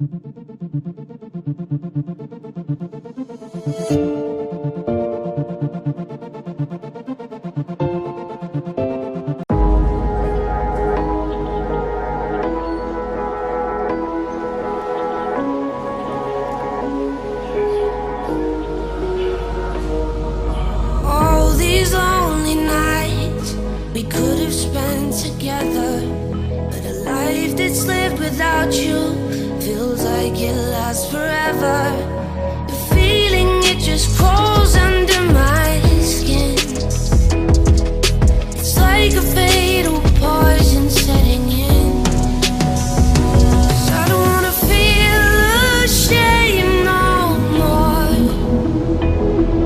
All these lonely nights we could have spent together, but a life that's lived without you feels like it lasts forever. The feeling, it just crawls under my skin. It's like a fatal poison setting in. 'Cause I don't wanna feel ashamed no more.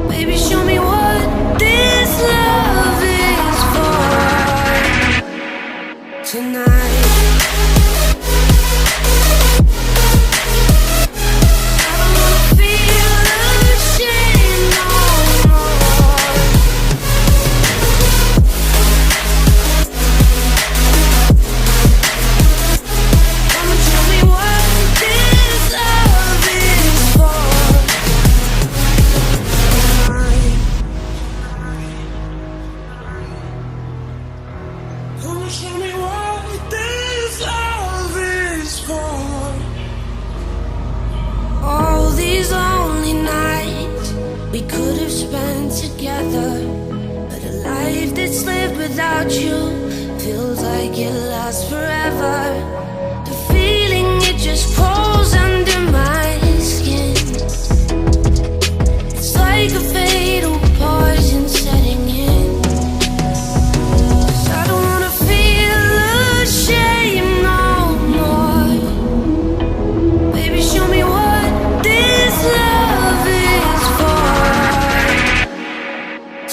Baby, show me what this love is for tonight. Show me what this love is for. All these lonely nights we could have spent together, but a life that's lived without you feels like it lasts forever. The feeling, it just crawls under my skin. It's like a fatal poison setting in.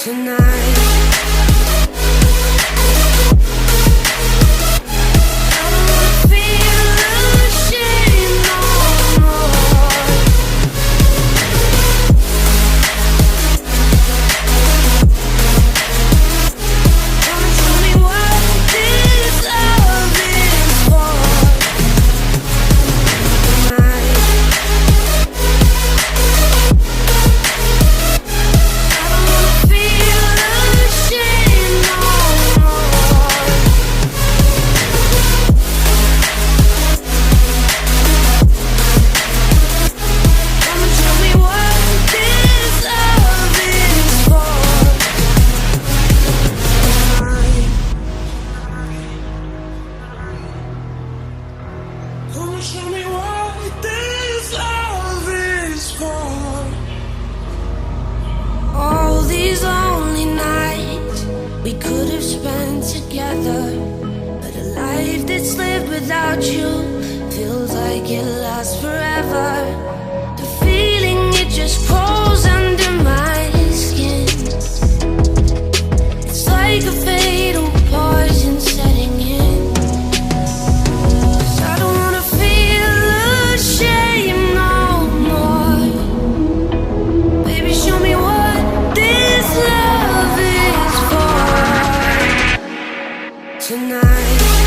Tonight, I don't wanna feel ashamed no more. Come and tell me what this love is for tonight. Show me what this love is for. All these lonely nights we could have spent together, but a life that's lived without you feels like it lasts forever. The feeling, it just crawls under my skin. It's like a fatal poison setting in. Tonight